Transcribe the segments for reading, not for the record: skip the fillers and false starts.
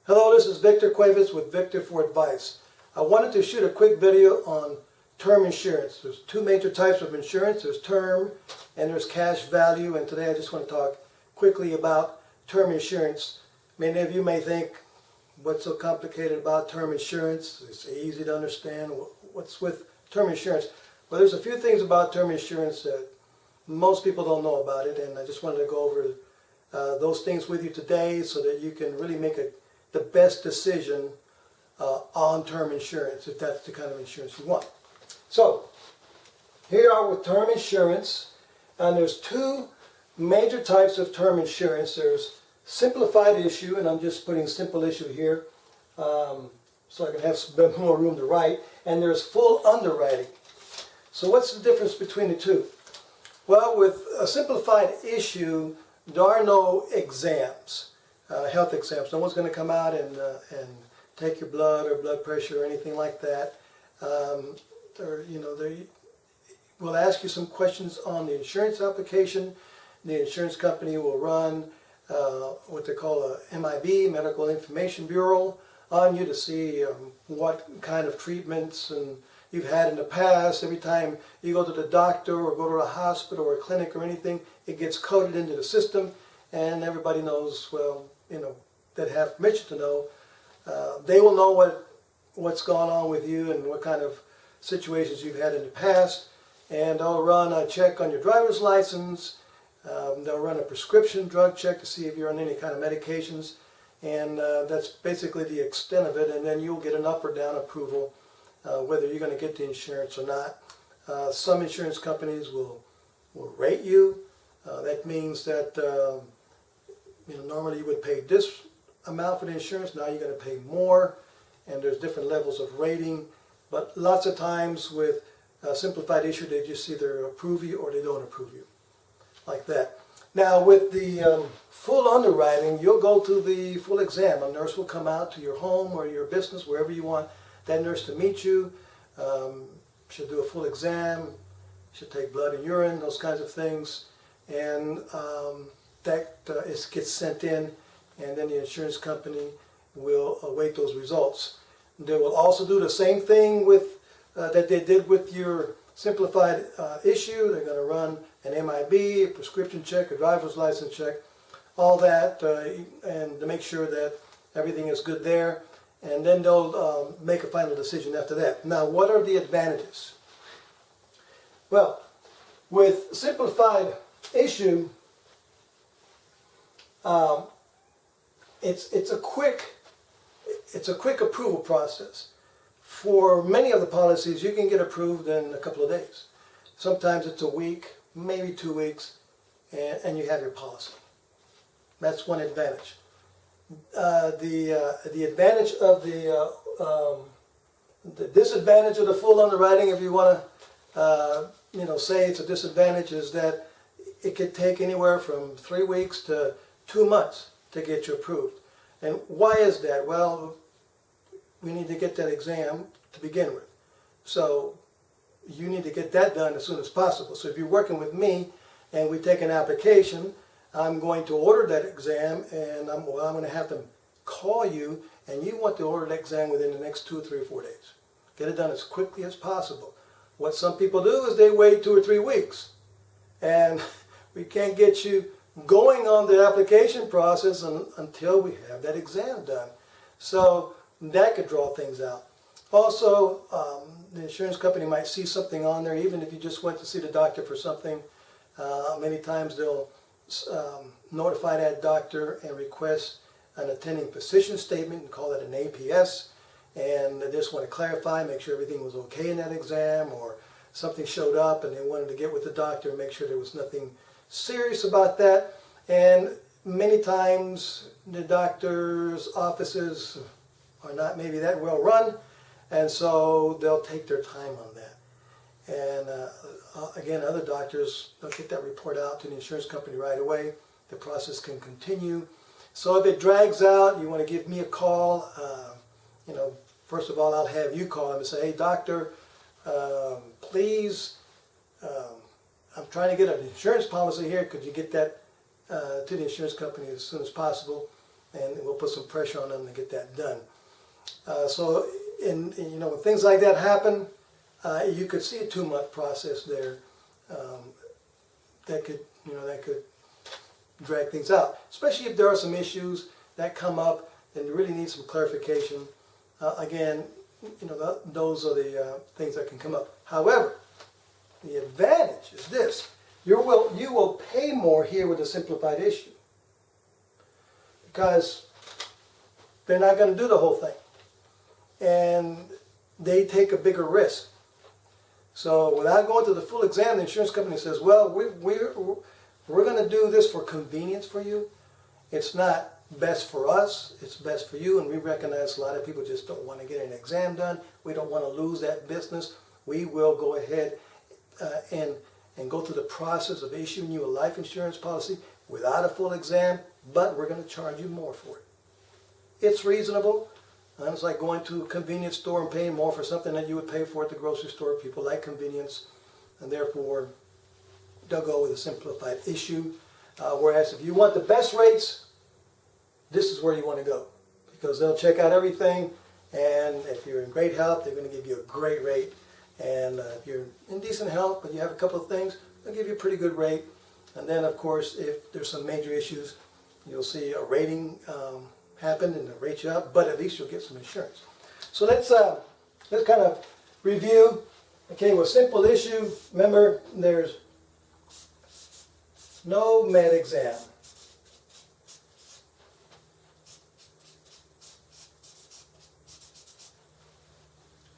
Hello, this is Victor Cuevas with Victor for Advice. I wanted to shoot a quick video on term insurance. There's two major types of insurance. There's term and there's cash value, and today I just want to talk quickly about term insurance. Many of you may think, what's so complicated about term insurance? It's easy to understand. What's with term insurance? Well, there's a few things about term insurance that most people don't know about it, and I just wanted to go over those things with you today so that you can really make the best decision on term insurance, if that's the kind of insurance you want. So, here you are with term insurance, and there's two major types of term insurance. There's simplified issue, and I'm just putting simple issue here so I can have a bit more room to write, and there's full underwriting. So what's the difference between the two? Well, with a simplified issue, there are no exams, health exams. No one's going to come out and take your blood or blood pressure or anything like that. They will ask you some questions on the insurance application. The insurance company will run what they call a MIB, Medical Information Bureau, on you to see what kind of treatments and you've had in the past. Every time you go to the doctor or go to a hospital or a clinic or anything, it gets coded into the system, and everybody knows, well, that have permission to know. They will know what's gone on with you and what kind of situations you've had in the past, and they'll run a check on your driver's license. They'll run a prescription drug check to see if you're on any kind of medications, and that's basically the extent of it, and then you'll get an up or down approval whether you're going to get the insurance or not. Some insurance companies will rate you. That means that normally you would pay this amount for the insurance, now you're going to pay more, and there's different levels of rating. But lots of times with a simplified issue, they just either approve you or they don't approve you, like that. Now with the full underwriting, you'll go to the full exam. A nurse will come out to your home or your business, wherever you want that nurse to meet you. She'll do a full exam, she'll take blood and urine, those kinds of things, and gets sent in, and then the insurance company will await those results. They will also do the same thing with that they did with your simplified issue. They're going to run an MIB, a prescription check, a driver's license check, all that, and to make sure that everything is good there. And then they'll make a final decision after that. Now, what are the advantages? Well, with simplified issue, it's a quick approval process. For many of the policies, you can get approved in a couple of days. Sometimes it's a week, maybe 2 weeks, and you have your policy. That's one advantage. The advantage of the disadvantage of the full underwriting, if you want to say it's a disadvantage, is that it could take anywhere from 3 weeks to 2 months to get you approved. And why is that? Well, we need to get that exam to begin with. So you need to get that done as soon as possible. So if you're working with me and we take an application, I'm going to order that exam, and I'm going to have them call you, and you want to order that exam within the next 2 or 3 or 4 days. Get it done as quickly as possible. What some people do is they wait 2 or 3 weeks, and we can't get you going on the application process until we have that exam done. So that could draw things out. Also, the insurance company might see something on there, even if you just went to see the doctor for something. Many times they'll notify that doctor and request an attending physician statement and call it an APS, and they just want to clarify, make sure everything was okay in that exam, or something showed up and they wanted to get with the doctor and make sure there was nothing serious about that. And many times the doctor's offices are not maybe that well run, and so they'll take their time on that. And again, other doctors don't get that report out to the insurance company right away. The process can continue. So if it drags out, you want to give me a call. First of all, I'll have you call him and say, hey, doctor, please, I'm trying to get an insurance policy here. Could you get that to the insurance company as soon as possible? and we'll put some pressure on them to get that done. So, when things like that happen, you could see a 2-month process there that could drag things out, especially if there are some issues that come up and you really need some clarification. Again, those are the things that can come up. However, the advantage is this: you will pay more here with a simplified issue because they're not going to do the whole thing, and they take a bigger risk. So without going to the full exam, the insurance company says, well, we're going to do this for convenience for you. It's not best for us, it's best for you, and we recognize a lot of people just don't want to get an exam done. We don't want to lose that business. We will go ahead and go through the process of issuing you a life insurance policy without a full exam, but we're going to charge you more for it. It's reasonable. And it's like going to a convenience store and paying more for something that you would pay for at the grocery store. People like convenience, and therefore they'll go with a simplified issue. Whereas if you want the best rates, this is where you want to go, because they'll check out everything, and if you're in great health, they're going to give you a great rate. And if you're in decent health, but you have a couple of things, they'll give you a pretty good rate. And then, of course, if there's some major issues, you'll see a rating happen and they'll rate you up, but at least you'll get some insurance. So let's kind of review. Okay, with simple issue, remember there's no med exam.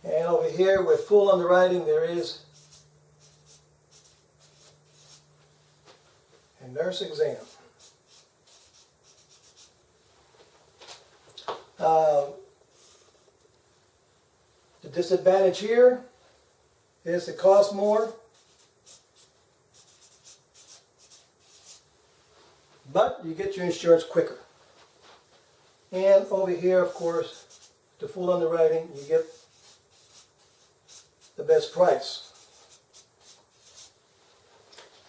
And over here with full underwriting, there is a nurse exam. The disadvantage here is it costs more, but you get your insurance quicker. And over here, of course, the full underwriting, you get the best price.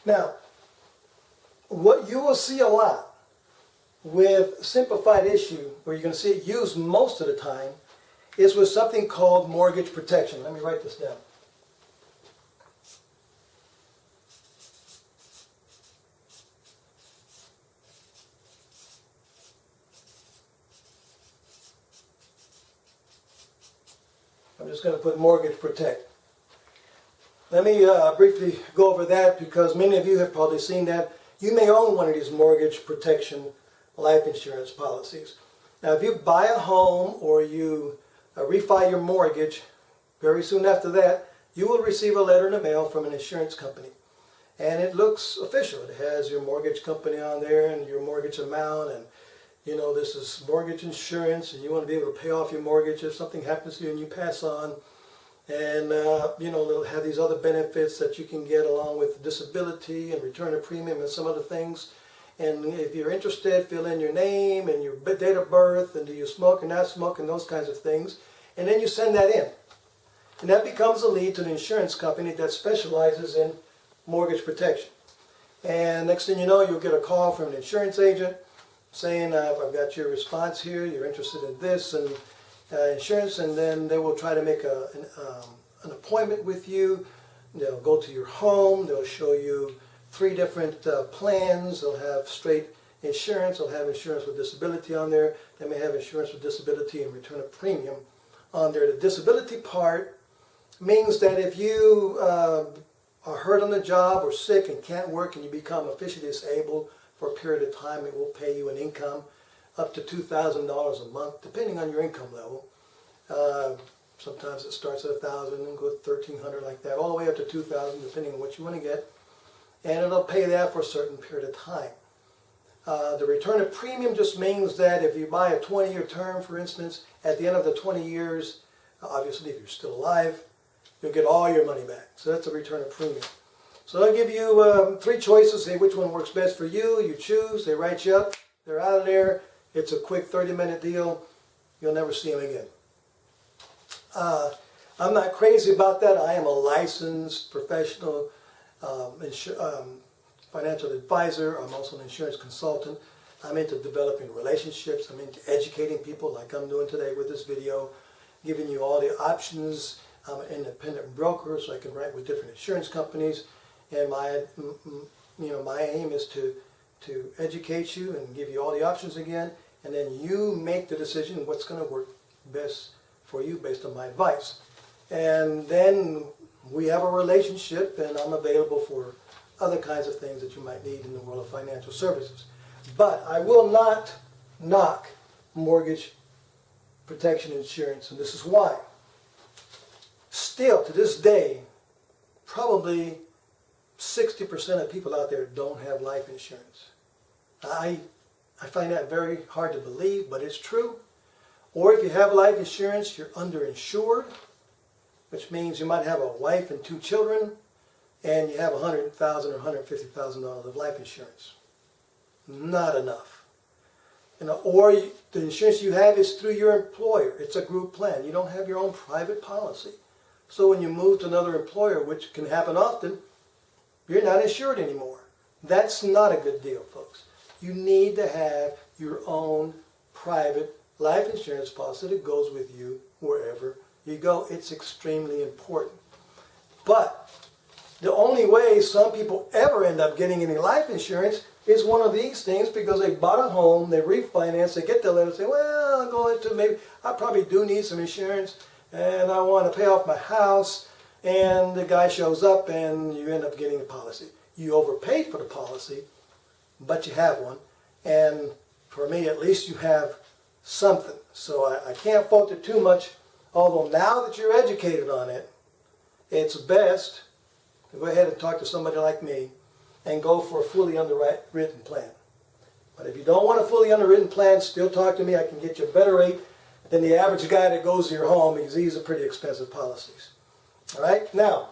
Now, what you will see a lot with simplified issue, where you're going to see it used most of the time, is with something called mortgage protection. Let me write this down. I'm just going to put mortgage protect. Let me briefly go over that, because many of you have probably seen that. You may own one of these mortgage protection life insurance policies. Now, if you buy a home or you refi your mortgage, very soon after that, you will receive a letter in the mail from an insurance company. And it looks official. It has your mortgage company on there and your mortgage amount, and this is mortgage insurance, and you want to be able to pay off your mortgage if something happens to you and you pass on. And it'll have these other benefits that you can get along with disability and return of premium and some other things. And if you're interested, fill in your name and your date of birth, and do you smoke or not smoke, and those kinds of things. And then you send that in. And that becomes a lead to the insurance company that specializes in mortgage protection. And next thing you know, you'll get a call from an insurance agent saying, I've got your response here, you're interested in this and insurance, and then they will try to make an appointment with you. They'll go to your home, they'll show you 3 different plans. They'll have straight insurance, they'll have insurance with disability on there, they may have insurance with disability and return of premium on there. The disability part means that if you are hurt on the job or sick and can't work and you become officially disabled for a period of time, it will pay you an income up to $2,000 a month, depending on your income level. Sometimes it starts at $1,000 and goes to $1,300 like that, all the way up to $2,000, depending on what you want to get. And it'll pay that for a certain period of time. The return of premium just means that if you buy a 20-year term, for instance, at the end of the 20 years, obviously if you're still alive, you'll get all your money back. So that's a return of premium. So they'll give you 3 choices, say which one works best for you. You choose, they write you up, they're out of there. It's a quick 30-minute deal. You'll never see them again. I'm not crazy about that. I am a licensed professional financial advisor. I'm also an insurance consultant. I'm into developing relationships. I'm into educating people like I'm doing today with this video, giving you all the options. I'm an independent broker, so I can write with different insurance companies. And my aim is to educate you and give you all the options again, and then you make the decision what's going to work best for you based on my advice. And then we have a relationship, and I'm available for other kinds of things that you might need in the world of financial services. But I will not knock mortgage protection insurance, and this is why. Still, to this day, probably 60% of people out there don't have life insurance. I find that very hard to believe, but it's true. Or if you have life insurance, you're underinsured, which means you might have a wife and 2 children, and you have $100,000 or $150,000 of life insurance. Not enough. Or the insurance you have is through your employer. It's a group plan. You don't have your own private policy. So when you move to another employer, which can happen often, you're not insured anymore. That's not a good deal, folks. You need to have your own private life insurance policy that goes with you wherever you go. It's extremely important. But the only way some people ever end up getting any life insurance is one of these things, because they bought a home, they refinance, they get the letter and say, well, I probably do need some insurance, and I want to pay off my house, and the guy shows up and you end up getting a policy. You overpaid for the policy, but you have one, and for me at least you have something. So I can't fault it too much, although now that you're educated on it, it's best to go ahead and talk to somebody like me and go for a fully underwritten plan. But if you don't want a fully underwritten plan, still talk to me. I can get you a better rate than the average guy that goes to your home, because these are pretty expensive policies. All right? Now,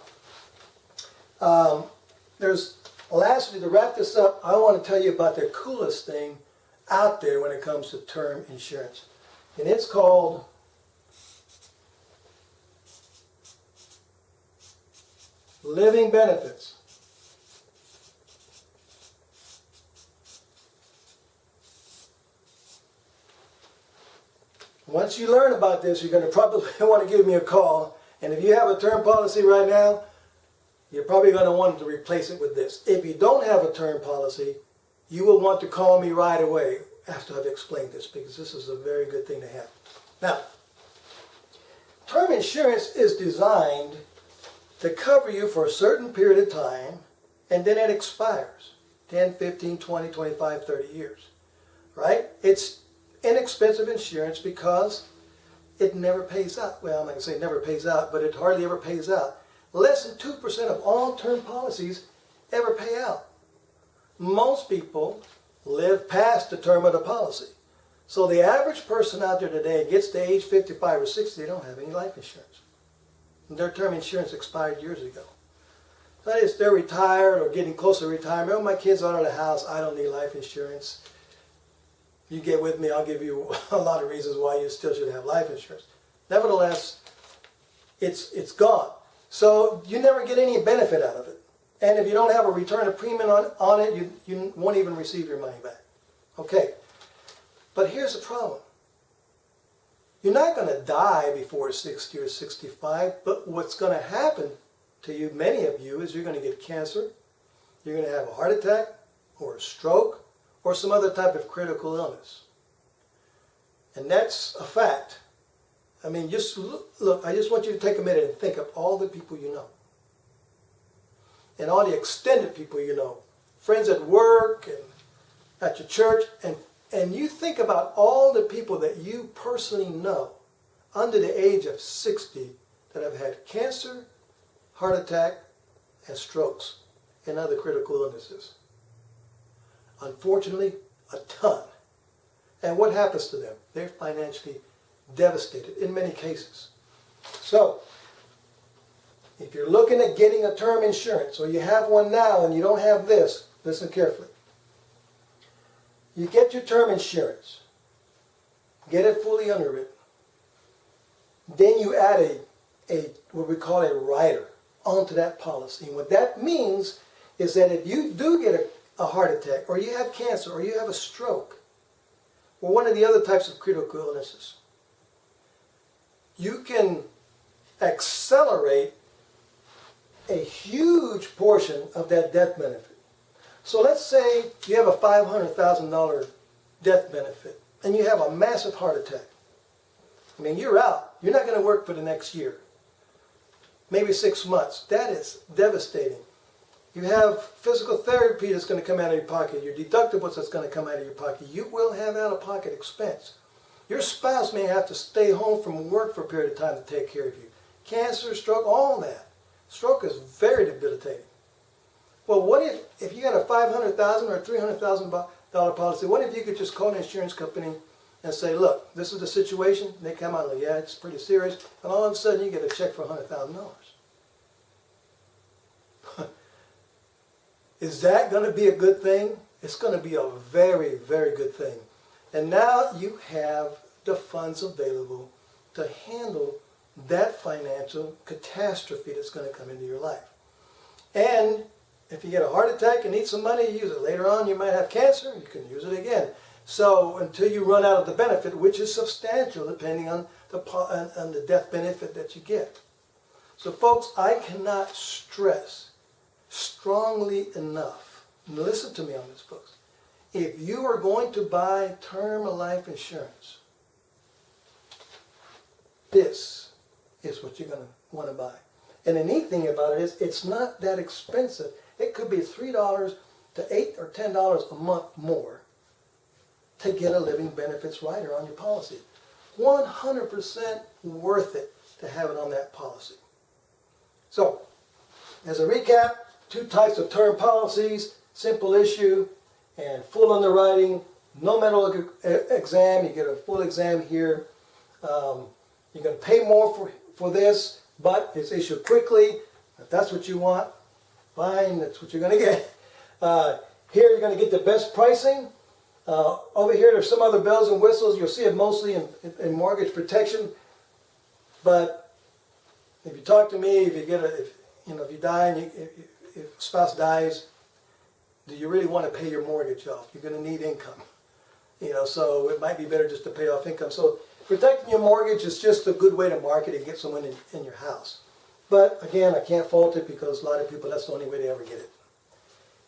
lastly, to wrap this up, I want to tell you about the coolest thing out there when it comes to term insurance. And it's called living benefits. Once you learn about this, you're going to probably want to give me a call. And if you have a term policy right now, you're probably going to want to replace it with this. If you don't have a term policy, you will want to call me right away after I've explained this, because this is a very good thing to have. Now, term insurance is designed to cover you for a certain period of time, and then it expires. 10, 15, 20, 25, 30 years. Right? It's inexpensive insurance because it never pays out. Well, I'm not going to say never pays out, but it hardly ever pays out. Less than 2% of all term policies ever pay out. Most people live past the term of the policy. So the average person out there today gets to age 55 or 60, they don't have any life insurance. Their term insurance expired years ago. That is, they're retired or getting close to retirement. Oh, my kids are out of the house, I don't need life insurance. You get with me, I'll give you a lot of reasons why you still should have life insurance. Nevertheless, it's gone. So you never get any benefit out of it. And if you don't have a return of premium on it, you won't even receive your money back. Okay. But here's the problem. You're not going to die before 60 or 65, but what's going to happen to you, many of you, is you're going to get cancer, you're going to have a heart attack, or a stroke, or some other type of critical illness. And that's a fact. I mean, just look, I just want you to take a minute and think of all the people you know. And all the extended people you know. Friends at work and at your church. And you think about all the people that you personally know under the age of 60 that have had cancer, heart attack, and strokes, and other critical illnesses. Unfortunately, a ton. And what happens to them? They're financially devastated in many cases. So, if you're looking at getting a term insurance, or you have one now and you don't have this, listen carefully. You get your term insurance, get it fully underwritten. Then you add what we call a rider onto that policy. And what that means is that if you do get a heart attack, or you have cancer, or you have a stroke, or one of the other types of critical illnesses, you can accelerate a huge portion of that death benefit. So let's say you have a $500,000 death benefit and you have a massive heart attack. I mean, you're out. You're not going to work for the next year, maybe 6 months. That is devastating. You have physical therapy that's going to come out of your pocket, your deductibles that's going to come out of your pocket. You will have out-of-pocket expense. Your spouse may have to stay home from work for a period of time to take care of you. Cancer, stroke, all that. Stroke is very debilitating. Well, what if you got a $500,000 or a $300,000 policy, what if you could just call an insurance company and say, look, this is the situation. They come out and like, yeah, it's pretty serious. And all of a sudden you get a check for $100,000. Is that going to be a good thing? It's going to be a very, very good thing. And now you have the funds available to handle that financial catastrophe that's going to come into your life. And if you get a heart attack and need some money, you use it. Later on, you might have cancer, you can use it again. So until you run out of the benefit, which is substantial depending on the death benefit that you get. So folks, I cannot stress strongly enough, and listen to me on this, folks, if you are going to buy term life insurance, this is what you're going to want to buy. And the neat thing about it is it's not that expensive. It could be $3 to $8 or $10 a month more to get a living benefits rider on your policy. 100% worth it to have it on that policy. So, as a recap, 2 types of term policies, simple issue and full underwriting, no medical exam, you get a full exam here. You're going to pay more for this, but it's issued quickly. If that's what you want, fine, that's what you're going to get. Here you're going to get the best pricing. Over here there's some other bells and whistles. You'll see it mostly in mortgage protection. But if you talk to me, if you die and if a spouse dies, do you really want to pay your mortgage off? You're going to need income. So it might be better just to pay off income. So protecting your mortgage is just a good way to market and get someone in your house. But again, I can't fault it because a lot of people, that's the only way they ever get it.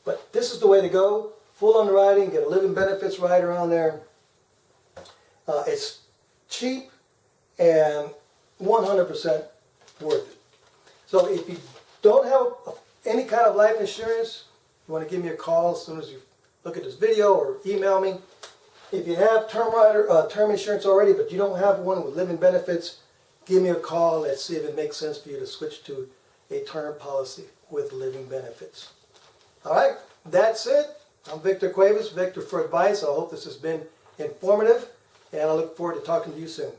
But this is the way to go. Full underwriting, get a living benefits rider on there. It's cheap and 100% worth it. So if you don't have any kind of life insurance, you want to give me a call as soon as you look at this video or email me. If you have term insurance already, but you don't have one with living benefits, give me a call. Let's see if it makes sense for you to switch to a term policy with living benefits. All right, that's it. I'm Victor Cuevas, Victor for Advice. I hope this has been informative, and I look forward to talking to you soon.